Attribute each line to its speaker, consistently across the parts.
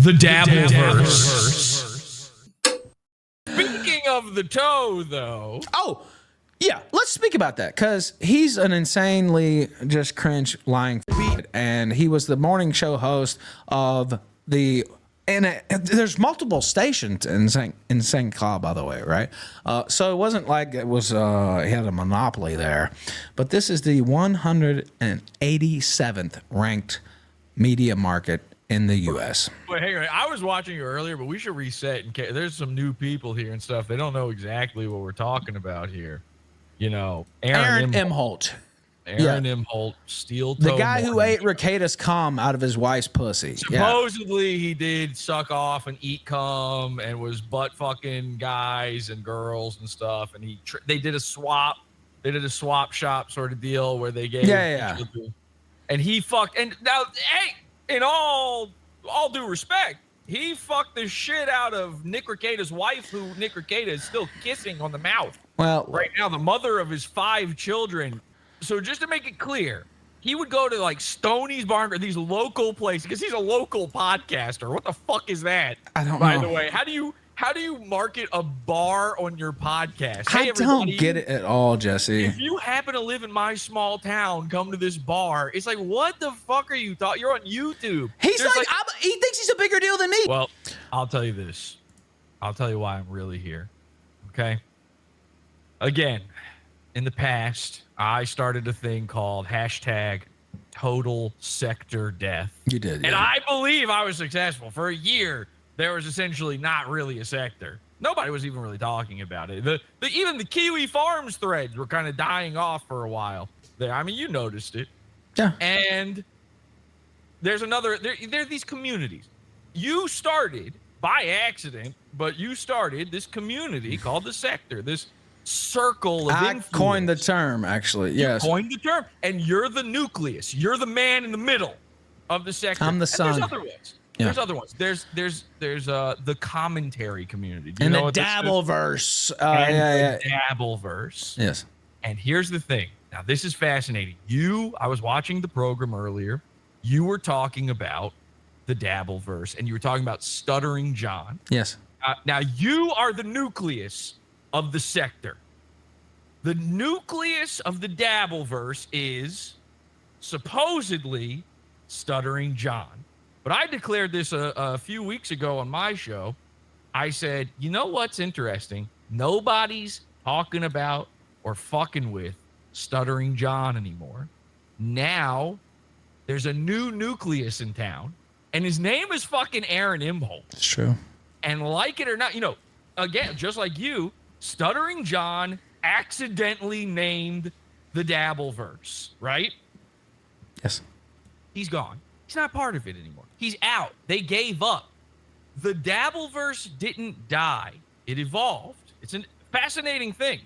Speaker 1: The Dabbleverse. Speaking of the toe, though.
Speaker 2: Oh, yeah. Let's speak about that because he's an insanely just cringe lying f- and he was the morning show host of the. And there's multiple stations in St. Cloud, by the way, right? So it wasn't like it was he had a monopoly there, but this is the 187th ranked media market in the U.S.
Speaker 1: Wait, hang on. I was watching you earlier, but we should reset in case there's some new people here and stuff. They don't know exactly what we're talking about here. You know,
Speaker 2: Aaron Imholt.
Speaker 1: Aaron Imholt, steel toe.
Speaker 2: The guy who ate Ricatus cum out of his wife's pussy.
Speaker 1: Supposedly he did suck off and eat cum and was butt fucking guys and girls and stuff. And they did a swap. They did a swap shop sort of deal where they gave. And he fucked. And now, hey, in all due respect, he fucked the shit out of Nick Rekieta's wife, who Nick Rekieta is still kissing on the mouth.
Speaker 2: Well,
Speaker 1: right now, the mother of his 5 children. So just to make it clear, he would go to like Stoney's Barn or these local places because he's a local podcaster. What the fuck is that?
Speaker 2: I don't know.
Speaker 1: By the way, how do you market a bar on your podcast?
Speaker 2: I don't get it at all, Jesse.
Speaker 1: If you happen to live in my small town, come to this bar. It's like, what the fuck are you thought? You're on YouTube.
Speaker 2: He's like he thinks he's a bigger deal than me.
Speaker 1: Well, I'll tell you this. I'll tell you why I'm really here. Okay. Again, in the past, I started a thing called #Total Sector Death.
Speaker 2: You did, yeah.
Speaker 1: And I believe I was successful. For a year, there was essentially not really a sector. Nobody was even really talking about it. Even the Kiwi Farms threads were kind of dying off for a while there. I mean, you noticed it.
Speaker 2: Yeah.
Speaker 1: And there's another, there are these communities. You started by accident, but you started this community called the sector, this circle of influence.
Speaker 2: I coined the term, actually. Yes.
Speaker 1: You coined the term, and you're the nucleus. You're the man in the middle of the sector.
Speaker 2: I'm the sun.
Speaker 1: There's other ones. Yeah. There's other ones. There's the commentary community. Do you
Speaker 2: and
Speaker 1: know
Speaker 2: the Dabbleverse.
Speaker 1: The Dabbleverse.
Speaker 2: Yes.
Speaker 1: And here's the thing. Now, this is fascinating. I was watching the program earlier. You were talking about the Dabbleverse, and you were talking about Stuttering John.
Speaker 2: Yes.
Speaker 1: Now, you are the nucleus of the sector. The nucleus of the Dabbleverse is supposedly Stuttering John. But I declared this a few weeks ago on my show. I said, you know what's interesting? Nobody's talking about or fucking with Stuttering John anymore. Now, there's a new nucleus in town, and his name is fucking Aaron Imholt.
Speaker 2: It's true.
Speaker 1: And like it or not, again, just like you, Stuttering John accidentally named the Dabbleverse, right?
Speaker 2: Yes.
Speaker 1: He's gone. He's not part of it anymore. He's out. They gave up. The Dabbleverse didn't die. It evolved. It's a fascinating thing.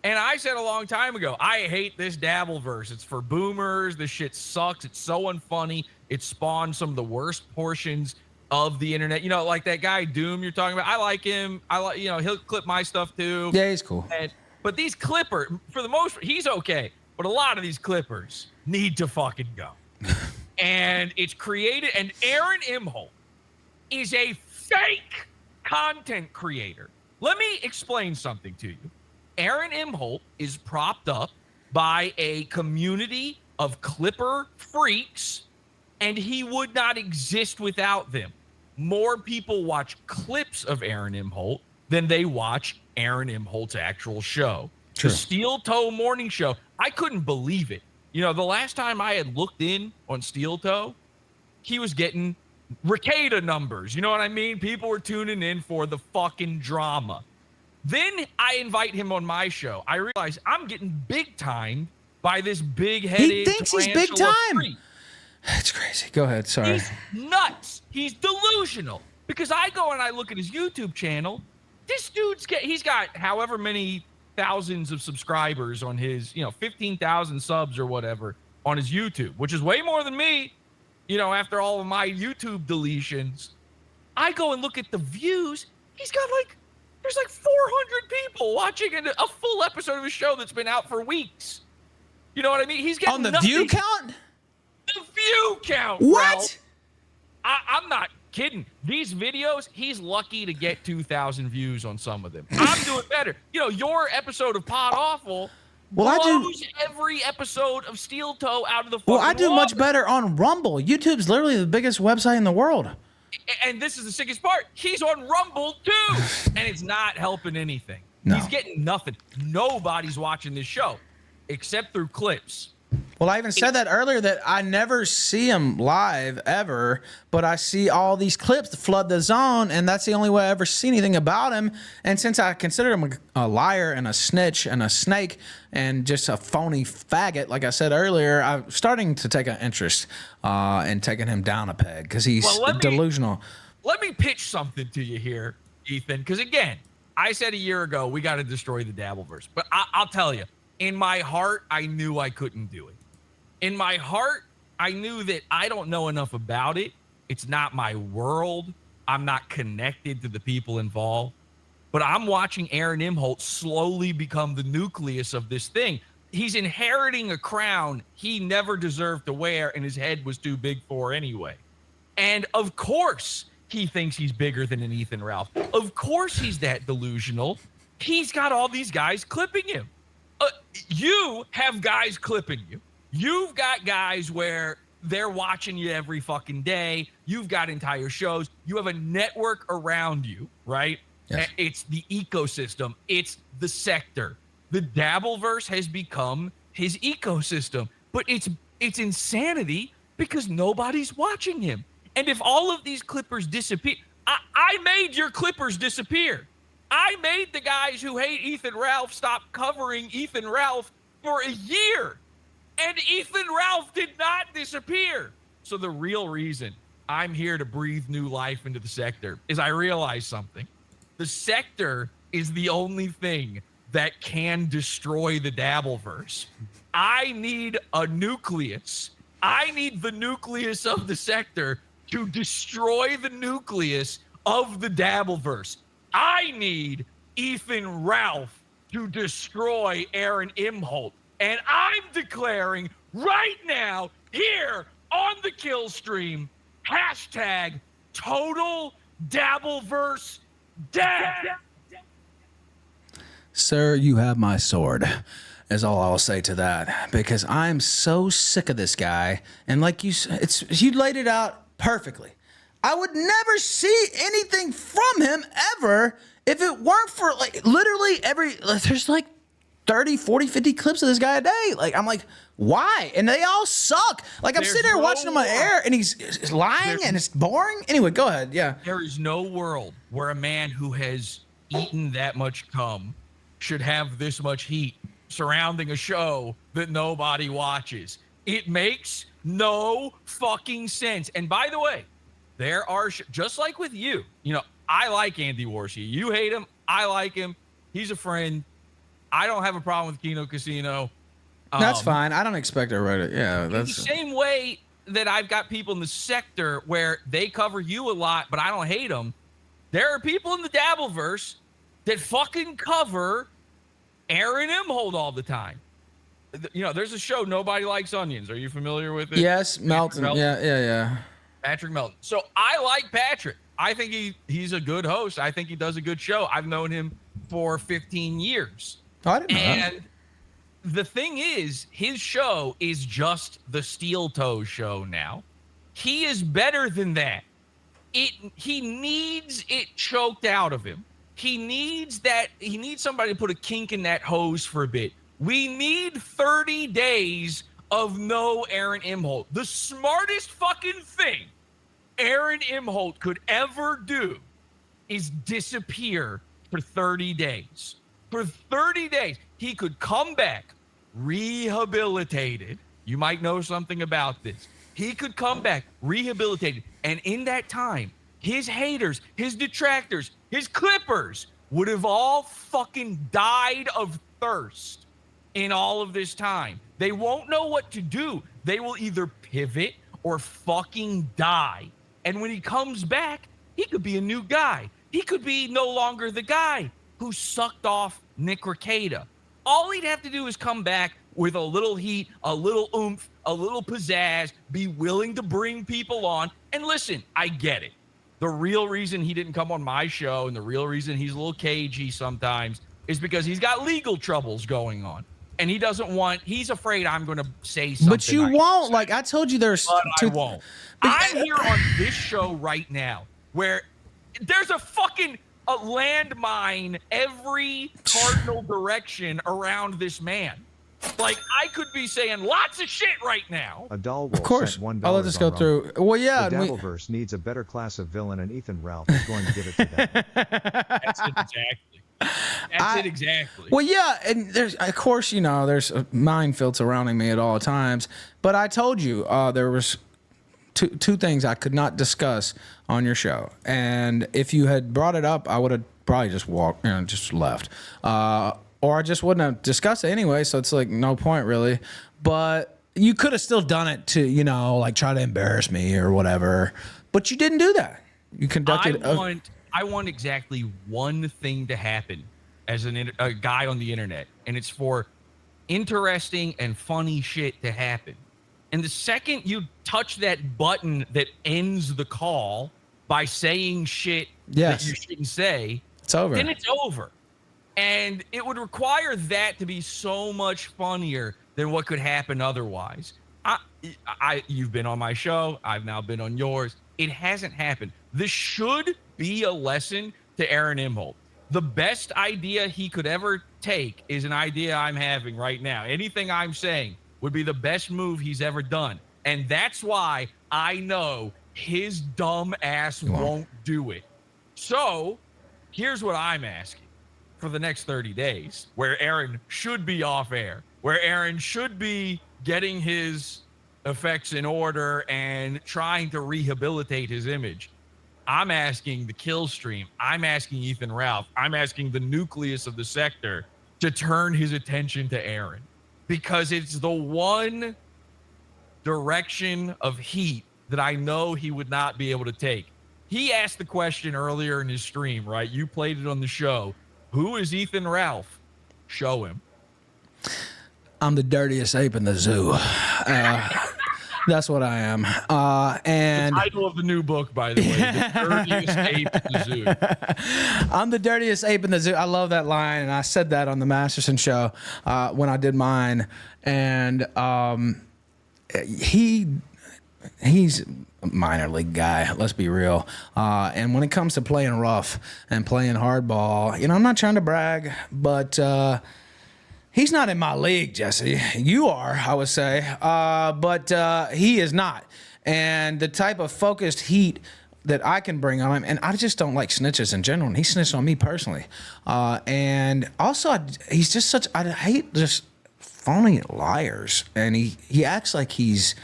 Speaker 1: And I said a long time ago, I hate this Dabbleverse. It's for boomers. This shit sucks. It's so unfunny. It spawned some of the worst portions of the internet. Like that guy Doom you're talking about. I like him. He'll clip my stuff too.
Speaker 2: Yeah, he's cool.
Speaker 1: But these clippers, for the most part, he's okay. But a lot of these clippers need to fucking go. And it's created, and Aaron Imholt is a fake content creator. Let me explain something to you. Aaron Imholt is propped up by a community of clipper freaks, and he would not exist without them. More people watch clips of Aaron Imholt than they watch Aaron Imholt's actual show.
Speaker 2: True.
Speaker 1: The Steel Toe Morning Show, I couldn't believe it. The last time I had looked in on Steel Toe, he was getting Rekieta numbers. You know what I mean? People were tuning in for the fucking drama. Then I invite him on my show. I realize I'm getting big time by this big-headed
Speaker 2: He thinks he's big time.
Speaker 1: Freak.
Speaker 2: It's crazy. Go ahead. Sorry.
Speaker 1: He's nuts. He's delusional. Because I go and I look at his YouTube channel. This dude's he's got however many thousands of subscribers on his, 15,000 subs or whatever on his YouTube, which is way more than me, after all of my YouTube deletions. I go and look at the views. He's got there's 400 people watching a full episode of his show that's been out for weeks. You know what I mean? He's getting
Speaker 2: on the view count?
Speaker 1: The view count.
Speaker 2: What?
Speaker 1: Bro. I'm not kidding. These videos, he's lucky to get 2,000 views on some of them. I'm doing better. Your episode of Pod Awful blows every episode of Steel Toe out of the fucking
Speaker 2: Well, I do
Speaker 1: water.
Speaker 2: much better on Rumble. YouTube's literally the biggest website in the world.
Speaker 1: And this is the sickest part. He's on Rumble too, and it's not helping anything.
Speaker 2: No.
Speaker 1: He's getting nothing. Nobody's watching this show except through clips.
Speaker 2: Well, I even said that earlier that I never see him live ever, but I see all these clips that flood the zone, and that's the only way I ever see anything about him. And since I consider him a liar and a snitch and a snake and just a phony faggot, like I said earlier, I'm starting to take an interest in taking him down a peg because he's delusional.
Speaker 1: Let me pitch something to you here, Ethan, because again, I said a year ago we got to destroy the Dabbleverse, but I'll tell you, in my heart, I knew I couldn't do it. In my heart, I knew that I don't know enough about it. It's not my world. I'm not connected to the people involved. But I'm watching Aaron Imholt slowly become the nucleus of this thing. He's inheriting a crown he never deserved to wear, and his head was too big for anyway. And of course, he thinks he's bigger than an Ethan Ralph. Of course he's that delusional. He's got all these guys clipping him. You have guys clipping you. You've got guys where they're watching you every fucking day. You've got entire shows. You have a network around you, right?
Speaker 2: Yes.
Speaker 1: It's the ecosystem. It's the sector. The Dabbleverse has become his ecosystem. But it's insanity because nobody's watching him. And if all of these clippers disappear, I made your clippers disappear. I made the guys who hate Ethan Ralph stop covering Ethan Ralph for a year. And Ethan Ralph did not disappear. So the real reason I'm here to breathe new life into the sector is I realize something. The sector is the only thing that can destroy the Dabbleverse. I need a nucleus. I need the nucleus of the sector to destroy the nucleus of the Dabbleverse. I need Ethan Ralph to destroy Aaron Imholt. And I'm declaring right now, here on the kill stream, hashtag total Dabbleverse death.
Speaker 2: Sir, you have my sword, is all I'll say to that, because I'm so sick of this guy. And like you laid it out perfectly. I would never see anything from him ever if it weren't for literally there's 30, 40, 50 clips of this guy a day. I'm like, why? And they all suck. I'm sitting there watching him on air and he's lying and it's boring. Anyway, go ahead. Yeah.
Speaker 1: There is no world where a man who has eaten that much cum should have this much heat surrounding a show that nobody watches. It makes no fucking sense. And by the way, there are, just like with you, I like Andy Warsi. You hate him. I like him. He's a friend. I don't have a problem with Kino Casino.
Speaker 2: That's fine. I don't expect a writer. Yeah, that's
Speaker 1: the same way that I've got people in the sector where they cover you a lot, but I don't hate them. There are people in the Dabbleverse that fucking cover Aaron Imholt all the time. There's a show, Nobody Likes Onions. Are you familiar with it?
Speaker 2: Yes, Melton. Yeah.
Speaker 1: Patrick Melton. So I like Patrick. I think he's a good host. I think he does a good show. I've known him for 15 years.
Speaker 2: Oh, I didn't know that.
Speaker 1: And the thing is, his show is just the Steel Toe show now. He is better than that. He needs it choked out of him. He needs somebody to put a kink in that hose for a bit. We need 30 days of no Aaron Imholt. The smartest fucking thing Aaron Imholt could ever do is disappear for 30 days. For 30 days, he could come back rehabilitated. You might know something about this. He could come back rehabilitated. And in that time, his haters, his detractors, his clippers would have all fucking died of thirst in all of this time. They won't know what to do. They will either pivot or fucking die. And when he comes back, he could be a new guy. He could be no longer the guy who sucked off Nick Rekieta. All he'd have to do is come back with a little heat, a little oomph, a little pizzazz, be willing to bring people on. And listen, I get it. The real reason he didn't come on my show and the real reason he's a little cagey sometimes is because he's got legal troubles going on. And he's afraid I'm going to say something.
Speaker 2: But you won't. Like I told you, I
Speaker 1: won't. I'm here on this show right now where there's a landmine every cardinal direction around this man. Like, I could be saying lots of shit right now.
Speaker 3: A doll will
Speaker 2: of course.
Speaker 3: $1
Speaker 2: I'll let this go through. Well, yeah.
Speaker 3: The Dabbleverse needs a better class of villain, and Ethan Ralph is going to give it to them.
Speaker 1: That's it exactly. That's it exactly.
Speaker 2: Well, yeah, and there's, of course, there's a minefield surrounding me at all times. But I told you there was two things I could not discuss on your show, and if you had brought it up, I would have probably just just left. Or I just wouldn't have discussed it anyway, so it's like no point really. But you could have still done it to, like try to embarrass me or whatever. But you didn't do that. You conducted.
Speaker 1: I want exactly one thing to happen as a guy on the internet, and it's for interesting and funny shit to happen. And the second you touch that button that ends the call by saying shit that you shouldn't say,
Speaker 2: it's over.
Speaker 1: Then it's over. And it would require that to be so much funnier than what could happen otherwise. You've been on my show. I've now been on yours. It hasn't happened. This should be a lesson to Aaron Imholt. The best idea he could ever take is an idea I'm having right now. Anything I'm saying would be the best move he's ever done. And that's why I know his dumb ass won't do it. So here's what I'm asking. For the next 30 days, where Aaron should be off air, where Aaron should be getting his effects in order and trying to rehabilitate his image. I'm asking the kill stream. I'm asking Ethan Ralph. I'm asking the nucleus of the sector to turn his attention to Aaron, because it's the one direction of heat that I know he would not be able to take. He asked the question earlier in his stream, right? You played it on the show. Who is Ethan Ralph? Show him.
Speaker 2: I'm the dirtiest ape in the zoo. That's what I am. And
Speaker 1: the title of the new book, by the way, The Dirtiest Ape in the Zoo.
Speaker 2: I'm the dirtiest ape in the zoo. I love that line, and I said that on the Masterson show when I did mine. And he's a minor league guy, let's be real. And when it comes to playing rough and playing hardball, I'm not trying to brag, but he's not in my league, Jesse. You are, I would say, but he is not. And the type of focused heat that I can bring on him, and I just don't like snitches in general, and he snitched on me personally. And also, he's just such, I hate just phony liars, and he acts like he's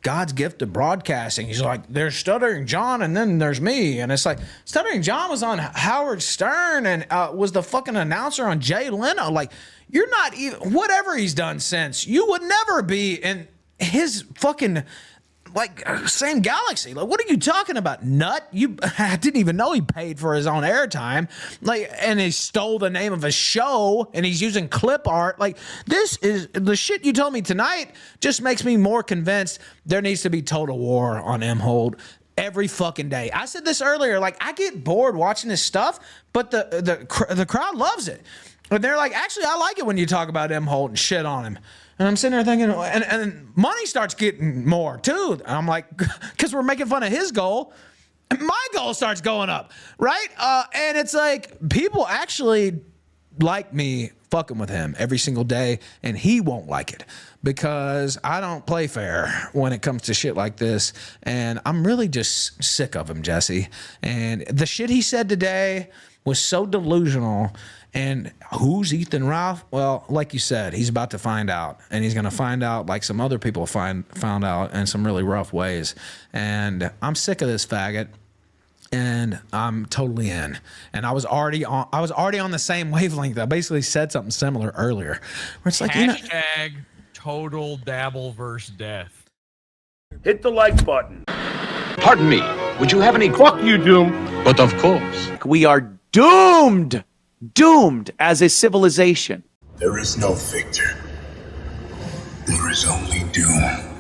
Speaker 2: God's gift to broadcasting. He's like, there's Stuttering John, and then there's me. And it's like, Stuttering John was on Howard Stern and was the fucking announcer on Jay Leno. Like, you're not even, whatever he's done since, you would never be in his fucking, same galaxy. Like, what are you talking about, nut? I didn't even know he paid for his own airtime. And he stole the name of a show, and he's using clip art. This is the shit you told me tonight. Just makes me more convinced there needs to be total war on Imholt every fucking day. I said this earlier. I get bored watching this stuff, but the crowd loves it. And they're like, actually, I like it when you talk about Imholt and shit on him. And I'm sitting there thinking, and money starts getting more too. And I'm like, because we're making fun of his goal, my goal starts going up, right? And it's like, people actually like me fucking with him every single day, and he won't like it because I don't play fair when it comes to shit like this. And I'm really just sick of him, Jesse. And the shit he said today was so delusional. And who's Ethan Ralph? Well, like you said, he's about to find out. And he's going to find out like some other people found out in some really rough ways. And I'm sick of this faggot. And I'm totally in. And I was already on the same wavelength. I basically said something similar earlier. Where it's like,
Speaker 1: hashtag total Dabbleverse death.
Speaker 4: Hit the like button.
Speaker 5: Pardon me, would you have any...
Speaker 4: Fuck you, Doom.
Speaker 5: But of course.
Speaker 6: We are doomed as a civilization.
Speaker 7: There is no victor. There is only doom.